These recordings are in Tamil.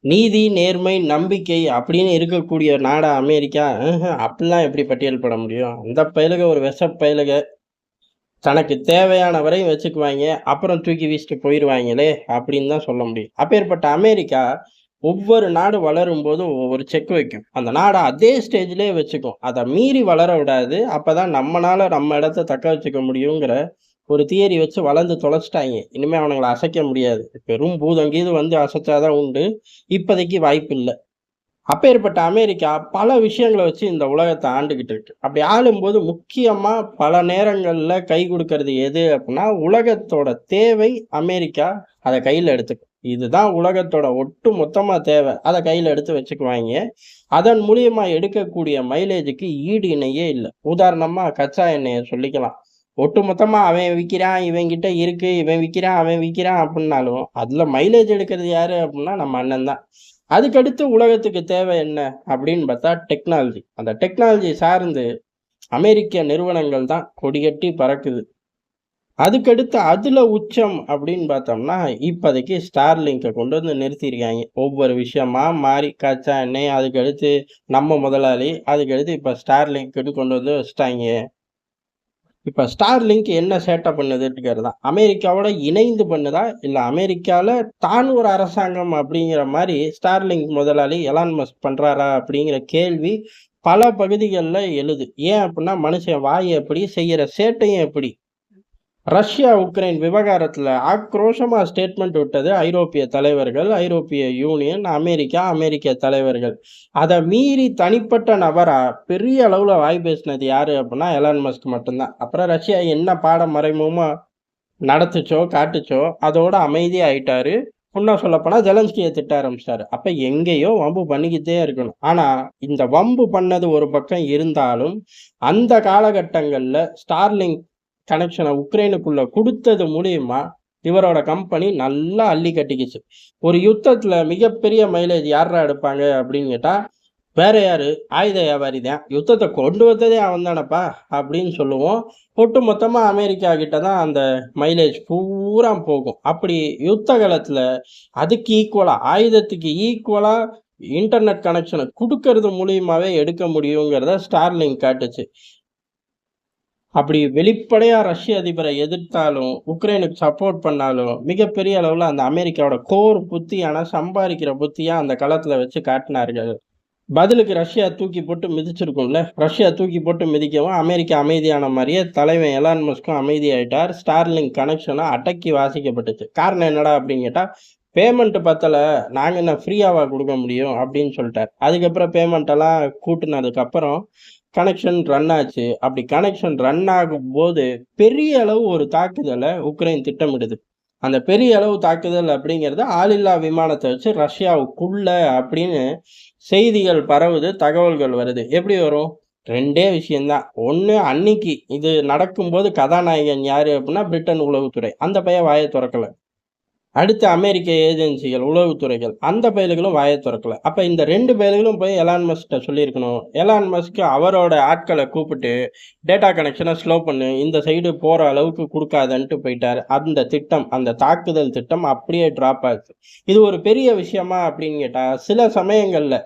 நீதி, நேர்மை, நம்பிக்கை அப்படின்னு இருக்கக்கூடிய நாடா அமெரிக்கா? அப்படிலாம் எப்படி பட்டியல் போட முடியும்? அந்த பயலுக ஒரு விஷப் பயலுக. தனக்கு தேவையான வரையும் வச்சுக்குவாய்ங்க. அப்புறம் தூக்கி வீசிட்டு போயிருவாய்ங்களே! அப்படின்னு தான் சொல்ல முடியும். அப்பேற்பட்ட அமெரிக்கா, ஒவ்வொரு நாடு வளரும்போதும் ஒவ்வொரு செக் வைக்கும். அந்த நாட அதே ஸ்டேஜ்லயே வச்சுக்கும். அத மீறி வளர விடாது. அப்பதான் நம்மனால நம்ம இடத்த தக்க வச்சுக்க முடியுங்கிற ஒரு தியரி வச்சு வளர்ந்து தொலைச்சுட்டாய்ங்க. இனிமே அவனுங்கள அசைக்க முடியாது. பெரும் பூதம் கீது வந்து அசைச்சா தான் உண்டு. இப்போதைக்கு வாய்ப்பில்ல. அப்பேற்பட்ட அமெரிக்கா பல விஷயங்கள வச்சு இந்த உலகத்த ஆண்டுகிட்டு இருக்கு. அப்படி ஆளும்போது முக்கியமா பல நேரங்கள்ல கை குடுக்கறது எது அப்டின்னா, உலகத்தோட தேவை அமெரிக்கா அத கையில எடுத்துக்கும். இதுதான் உலகத்தோட ஒட்டு மொத்தமா தேவ. அத கையில எடுத்து வச்சுக்குவாய்ங்க. அதன் மூலியமா எடுக்கக்கூடிய மைலேஜுக்கு ஈடு இணையே இல்ல. உதாரணமா கச்சா எண்ணெய சொல்லிக்கலாம். ஒட்டுமொத்தமா அவன் விக்கிறான், இவன்கிட்ட இருக்கு, இவன் விக்கிறான், அவன் விக்கிறான் அப்டின்னாலும், அதுல மைலேஜ் எடுக்கிறது யாரு அப்டின்னா நம்ம அண்ணன் தான். அதுக்கடுத்து உலகத்துக்கு தேவை என்ன அப்படின்னு பார்த்தா டெக்னாலஜி. அந்த டெக்னாலஜி சார்ந்து அமெரிக்க நிறுவனங்கள் தான் கொடிகட்டி பறக்குது. அதுக்கடுத்து அதுல உச்சம் அப்படின்னு பார்த்தோம்னா, இப்போதைக்கு Starlinkஅ கொண்டு வந்து நிறுத்தியிருக்காய்ங்க. ஒவ்வொரு விஷயமா மாறி கச்சா எண்ணெய், அதுக்கடுத்து நம்ம முதலாளி, அதுக்கடுத்து இப்ப Starlinkன்னு கொண்டு வந்து வச்சுட்டாய்ங்க. இப்ப Starlink என்ன சேட்ட பண்ணுதுங்கிறது தான். அமெரிக்காவோட இணைந்து பண்ணுதா? இல்ல அமெரிக்கால தான் ஒரு அரசாங்கம் அப்படிங்கிற மாரி Starlink முதலாளி எலான் மஸ்க் பண்றாரா? அப்படிங்கிற கேள்வி பல பகுதிகள்ல எழுது. ஏன் அப்படின்னா, மனுஷன் வாய் அப்படி, செய்யற சேட்டையும் அப்படி. ரஷ்யா, உக்ரைன் விவகாரத்துல ஆக்ரோஷமா ஸ்டேட்மெண்ட் விட்டது ஐரோப்பிய தலைவர்கள், ஐரோப்பிய யூனியன், அமெரிக்கா, அமெரிக்க தலைவர்கள். அத மீறி தனிப்பட்ட நபரா பெரிய அளவுல வாய் பேசினது யாரு அப்டின்னா, எலான் மஸ்க் மட்டும் தான். அப்புறம் ரஷ்யா என்ன பாடம் மறைமுகமா நடத்துச்சோ, காட்டுச்சோ, அதோட அமைதியாயிட்டாரு. உன்னும் சொல்லப்போனா ஜெலன்ஸ்கிய திட்ட ஆரம்பிச்சுட்டாரு. அப்ப எங்கேயோ வம்பு பண்ணிக்கிட்டே இருக்கணும். ஆனா, இந்த வம்பு பண்ணது ஒரு பக்கம் இருந்தாலும், அந்த காலகட்டங்கள்ல Starlink கனெக்ஷன உக்ரைனுக்குள்ள குடுத்தது மூலியமா, இவரோட கம்பெனி நல்லா அள்ளி கட்டிக்கிச்சு. ஒரு யுத்தத்துல மிகப்பெரிய மைலேஜ் யார்றா எடுப்பாங்க அப்படின்னு கேட்டா, வேற யாரு? ஆயுத வியாபாரி தான். யுத்தத்த கொண்டு வந்ததே அவன் தானப்பா! அப்படின்னு சொல்லுவோம். ஒட்டு மொத்தமா அமெரிக்கா கிட்ட தான் அந்த மைலேஜ் பூரா போகும். அப்படி யுத்த காலத்துல அதுக்கு ஈக்குவலா, ஆயுதத்துக்கு ஈக்குவலா இன்டர்நெட் கனெக்ஷன குடுக்கறது மூலியமாவே எடுக்க முடியுங்கிறத Starlink காட்டுச்சு. அப்படி வெளிப்படையா ரஷ்ய அதிபரை எதிர்த்தாலும், உக்ரைனுக்கு சப்போர்ட் பண்ணாலும், மிகப்பெரிய அளவுல அந்த அமெரிக்காவோட கோர் புத்தியான சம்பாரிக்கிற புத்திய அந்த களத்துல வச்சு காட்டினார்கள். பதிலுக்கு ரஷ்யா தூக்கி போட்டு மிதிச்சிருக்கும்ல. ரஷ்யா தூக்கி போட்டு மிதிக்கவும், அமெரிக்கா அமைதியான மாரியே தலைவன் எலான் மஸ்க்கும் அமைதியாயிட்டார். Starlink கனெக்ஷனும் அடக்கி வாசிக்கப்பட்டுச்சு. காரணம் என்னடா அப்படின்னு கேட்டா, பேமெண்ட் பத்தல. நாங்க என்ன ஃப்ரீயாவா குடுக்க முடியும் அப்படின்னு சொல்ட்டார். அதுக்கப்புறம் பேமெண்ட் எல்லாம் கூட்டுனதுக்கப்புறம் கனெக்ஷன் ரன் ஆச்சு. அப்படி கனெக்ஷன் ரன் ஆகும்போது, பெரிய அளவு ஒரு தாக்குதல உக்ரைன் திட்டமிடுது. அந்த பெரிய அளவு தாக்குதல் அப்படிங்கிறது ஆளில்லா விமானத்த வச்சு ரஷ்யாவுக்குள்ள அப்படின்னு செய்திகள் பரவுது, தகவல்கள் வருது. எப்படி வரும்? 2டே விஷயம் தான். ஒண்ணு அன்னைக்கு இது நடக்கும்போது கதாநாயகன் யாரு அப்படின்னா, பிரிட்டன் உளவுத்துறை. அந்த பையன் வாய தொறக்கல. அடுத்து அமெரிக்க ஏஜென்சிகள், உளவுத்துறைகள். அந்த பயலுகளும் வாய தொறக்கல. அப்ப இந்த 2 பயலுகளும் போய் எலான் மஸ்க்ட்ட சொல்லியிருக்கணும். எலான் மஸ்க் அவரோட ஆட்கள கூப்பிட்டு, டேட்டா கனெக்ஷன ஸ்லோ பண்ணு. இந்த சைடு போற அளவுக்கு குடுக்காதன்ட்டு போயிட்டாரு. அந்த திட்டம், அந்த தாக்குதல் திட்டம் அப்படியே டிராப் ஆச்சு. இது ஒரு பெரிய விஷயமா அப்படின்னு கேட்டா, சில சமயங்கள்ல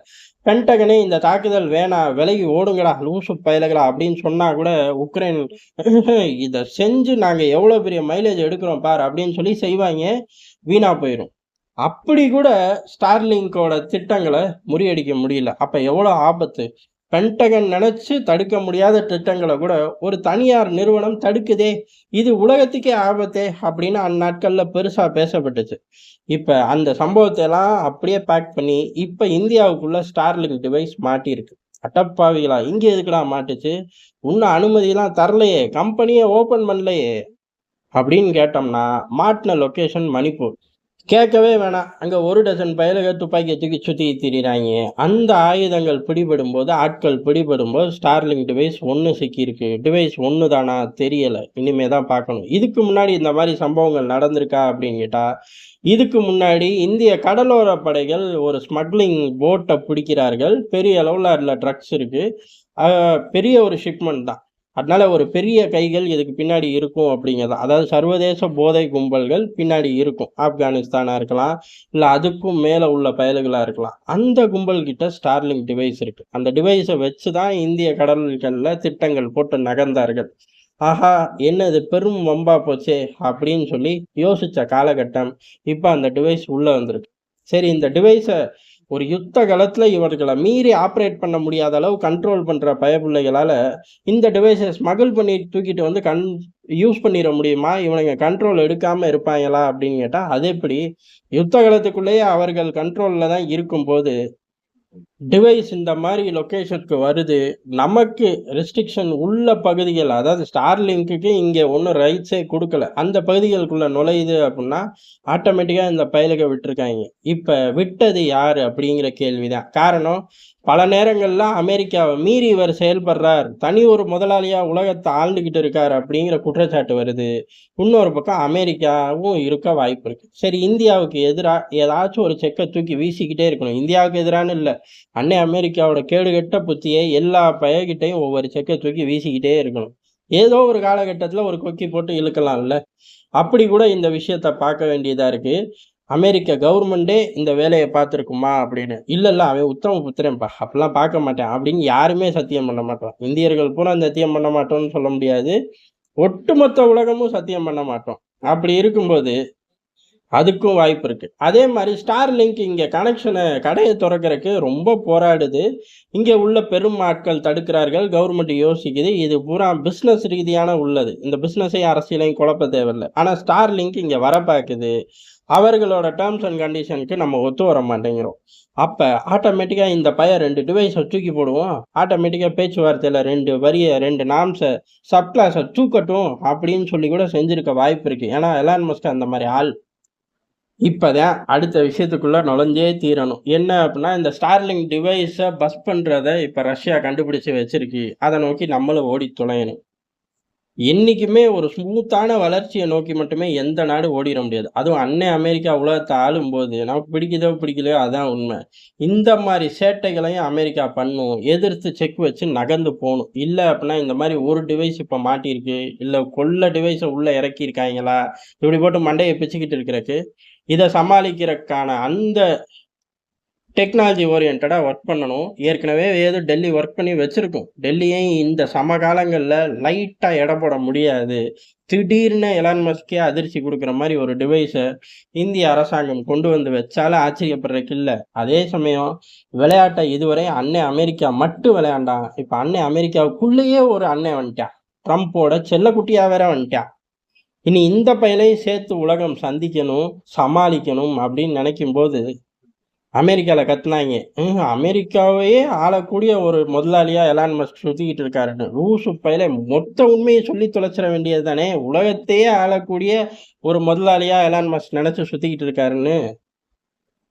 பென்டகனே இந்த தாக்குதல் வேணாம், விலகி ஓடுங்கடா, லூசு பயலுகளா அப்படின்னு சொன்னா கூட, உக்ரைன் இத செஞ்சு நாங்க எவ்வளோ பெரிய மைலேஜ் எடுக்கிறோம் பார் அப்படின்னு சொல்லி செய்வாய்ங்க. வீணா போயிரும். அப்படி கூட Starlinkஓட திட்டங்கள முறியடிக்க முடியல. அப்ப எவ்வளோ ஆபத்து. பென்டகன் நெனச்சு தடுக்க முடியாத திட்டங்கள கூட ஒரு தனியார் நிறுவனம் தடுக்குதே! இது உலகத்துக்கே ஆபத்தே! அப்படின்னு அந்நாட்கள்ல பெருசா பேசப்பட்டுச்சு. இப்ப அந்த சம்பவத்த எல்லாம் அப்படியே பேக் பண்ணி, இப்ப இந்தியாவுக்குள்ள Starlink டிவைஸ் மாட்டியிருக்கு. அடப்பாவிகளா! இங்க எதுக்குடா மாட்டுச்சு? உன்னும் அனுமதிலாம் தரலையே! கம்பெனியே ஓப்பன் பண்ணலையே! அப்படின்னு கேட்டோம்னா, மாட்டுன லொகேஷன் மணிப்பூர். கேட்கவே வேணாம். அங்க 1 டசன் பயலுக துப்பாக்கிய தூக்கி சுத்திட்டு திரியிறாய்ங்க. அந்த ஆயுதங்கள் பிடிபடும்போது, ஆட்கள் பிடிபடும்போது Starlink டிவைஸ் 1 சிக்கியிருக்கு. டிவைஸ் 1 தானா? தெரியல. இனிமே தான் பார்க்கணும். இதுக்கு முன்னாடி இந்த மாரி சம்பவங்கள் நடந்திருக்கா அப்படின்னு கேட்டா, இதுக்கு முன்னாடி இந்திய கடலோர படைகள் ஒரு ஸ்மக்லிங் போட்ட பிடிக்கிறார்கள். பெரிய அளவுல அதுல ட்ரக்ஸ் இருக்கு. அ பெரிய ஒரு ஷிப்மெண்ட் தான். அதனால ஒரு பெரிய கைகள் இதுக்கு பின்னாடி இருக்கும் அப்படிங்கிறது. அதாவது சர்வதேச போதை கும்பல்கள் பின்னாடி இருக்கும். ஆப்கானிஸ்தானா இருக்கலாம், இல்ல அதுக்கும் மேல உள்ள பயலுகளா இருக்கலாம். அந்த கும்பல் கிட்ட ஸ்டார்லிங்க் டிவைஸ் இருக்கு. அந்த டிவைஸ வச்சு தான் இந்திய கடல்கள்ல திட்டங்கள் போட்டு நகர்ந்தார்கள். ஆஹா! என்ன இது பெரும் வம்பா போச்சே! அப்படின்னு சொல்லி யோசிச்ச காலகட்டம், இப்ப அந்த டிவைஸ் உள்ள வந்திருக்கு. சரி இந்த டிவைஸ ஒரு யுத்த காலத்துல இவர்கள மீறி ஆப்பரேட் பண்ண முடியாத அளவு கண்ட்ரோல் பண்ற பயப்புள்ளைகளால, இந்த டிவைஸ ஸ்மக்கிள் பண்ணி தூக்கிட்டு வந்து யூஸ் பண்ணிற முடியுமா? இவனுங்க கண்ட்ரோல் எடுக்காம இருப்பாய்ங்களா? அப்படின்னு கேட்டா, அது எப்படி? யுத்த காலத்துக்குள்ளேயே அவர்கள் கண்ட்ரோல்ல தான் இருக்கும்போது டிவைஸ் இந்த மாரி லொகேஷனுக்கு வருது. நமக்கு ரெஸ்ட்ரிக்ஷன் உள்ள பகுதிகள், அதாவது Starlinkக்கு இங்க ஒண்ணும் ரைட்ஸே குடுக்கல. அந்த பகுதிகளுக்குள்ள நுழையுது அப்புட்ன்னா, ஆட்டோமேட்டிக்கா இந்த பயலுக விட்டுருக்காய்ங்க. இப்ப விட்டது யாரு? அப்படிங்கிற கேள்வி தான். காரணம், பல நேரங்கள்ல அமெரிக்காவ மீறி இவர் செயல்படுறார். தனி ஒரு முதலாளியா உலகத்த ஆண்டுகிட்டு இருக்கார் அப்படிங்கிற குற்றச்சாட்டு வருது. இன்னொரு பக்கம் அமெரிக்காவும் இருக்க வாய்ப்பு இருக்கு. சரி இந்தியாவுக்கு எதிரா ஏதாச்சும் ஒரு செக்க தூக்கி வீசிக்கிட்டே இருக்கணும். இந்தியாவுக்கு எதிரான்னு இல்ல. அன்னை அமெரிக்காவோட கேடுகெட்ட புத்தியை எல்லா பயகிட்டயும் ஒவ்வொரு செக்க தூக்கி வீசிக்கிட்டே இருக்கணும். ஏதோ ஒரு காலகட்டத்துல ஒரு கொக்கி போட்டு இழுக்கலாம்ல. அப்படி கூட இந்த விஷயத்த பார்க்க வேண்டியதா இருக்கு. அமெரிக்க கவர்மெண்டே இந்த வேலைய பார்த்திருக்குமா அப்படின்னு. இல்ல, இல்ல அவன் உத்தம புத்திரன்பா. அப்படிலாம் பார்க்க மாட்டான் அப்படின்னு யாருமே சத்தியம் பண்ண மாட்டோம். இந்தியர்கள் பூரா சத்தியம் பண்ண மாட்டோம்னு சொல்ல முடியாது. ஒட்டுமொத்த உலகமும் சத்தியம் பண்ண மாட்டோம். அப்படி இருக்கும்போது அதுக்கும் வாய்ப்பு இருக்கு. அதே மாரி Starlink இங்க கடைய தொறக்கறக்கு ரொம்ப போராடுது. இங்க உள்ள பெரும் ஆட்கள் தடுக்கிறார்கள். கவர்மெண்ட் யோசிக்குது. இது பூரா பிசினஸ் ரீதியான உள்ளது. இந்த பிசினஸையும் அரசியலையும் குழப்ப தேவையில்ல. ஆனா Starlink இங்க வர பாக்குது. அவர்களோட டெர்ம்ஸ் அண்ட் கண்டிஷனுக்கு நம்ம ஒத்து வர மாட்டேங்கிறோம். அப்ப ஆட்டோமேட்டிக்கா இந்த பையன் 2 டிவைஸ தூக்கி போடுவோம். ஆட்டோமேட்டிக்கா பேச்சுவார்த்தையில 2 நார்ம்ஸ சப் கிளாஸ தூக்கட்டும் அப்படின்னு சொல்லி கூட செஞ்சிருக்க வாய்ப்பு இருக்கு. ஏன்னா எலான் மஸ்க் அந்த மாரி ஆள். இப்பதான் அடுத்த விஷயத்துக்குள்ள நுழைஞ்சே தீரணும். என்ன அப்டின்னா, இந்த Starlink டிவைஸ பஸ் பண்றத இப்ப ரஷ்யா கண்டுபிடிச்சு வச்சிருக்கு. அத நோக்கி நம்மளும் ஓடி தொலையணும். என்னைக்குமே ஒரு ஸ்மூத்தான வளர்ச்சிய நோக்கி மட்டுமே எந்த நாடும் ஓடிற முடியாது. அதுவும் அன்னை அமெரிக்கா உலகத்த ஆளும்போது, நமக்கு பிடிக்குதோ பிடிக்கலையோ அதான் உண்ம. இந்த மாரி சேட்டைகளையும் அமெரிக்கா பண்ணும். எதிர்த்து செக் வச்சு நகர்ந்து போணும். இல்ல அப்டின்னா இந்த மாரி ஒரு டிவைஸ் இப்ப மாட்டியிருக்கு. இல்ல கொள்ள டிவைஸ உள்ள இறக்கியிருக்காய்ங்களா? இப்படி போட்டு மண்டைய பிச்சுக்கிட்டு இருக்கிறக்கு இத சமாளிக்கிறக்கான அந்த டெக்னாலஜி ஓரியன்டடா ஒர்க் பண்ணணும். ஏற்கனவே ஏதோ டெல்லி ஒர்க் பண்ணி வச்சிருக்கும். டெல்லியும் இந்த சமகாலங்கள்ல லைட்டா எடை போட முடியாது. திடீர்னு எலான் மஸ்கே அதிர்ச்சி குடுக்குற மாரி ஒரு டிவைஸ இந்திய அரசாங்கம் கொண்டு வந்து வச்சாலும் ஆச்சரியப்படுறதுக்கு இல்ல. அதே சமயம் விளையாட்ட இதுவரை அன்னை அமெரிக்கா மட்டும் விளையாண்டான். இப்ப அன்னை அமெரிக்காவுக்குள்ளேயே ஒரு அண்ணன் வந்துட்டான். ட்ரம்போட செல்லக்குட்டியா வேற வந்துட்டான். இனி இந்த பயலையும் சேர்த்து உலகம் சந்திக்கணும், சமாளிக்கணும் அப்படின்னு நினைக்கும்போது, அமெரிக்கால கத்துனாய்ங்க. அமெரிக்காவையே ஆளக்கூடிய ஒரு முதலாளியா எலான் மஸ்க் சுத்திக்கிட்டு இருக்காருன்னு. லூசு பயலே மொத்த உண்மைய சொல்லி தொலைச்சிற வேண்டியது தானே! உலகத்தையே ஆளக்கூடிய ஒரு முதலாளியா எலான் மஸ்க் நெனச்சு சுத்திக்கிட்டு இருக்காருன்னு.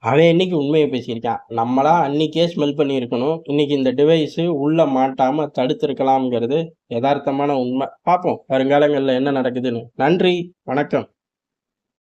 அவன் என்னைக்கு உண்மைய பேசியிருக்கான். நம்மளா அன்னைக்கே ஸ்மெல் பண்ணியிருக்கணும். இன்னைக்கு இந்த டிவைஸு உள்ள மாட்டாம தடுத்திருக்கலாம்ங்கிறது எதார்த்தமான உண்ம. பார்ப்போம் வருங்காலங்கள்ல என்ன நடக்குதுன்னு. நன்றி, வணக்கம்.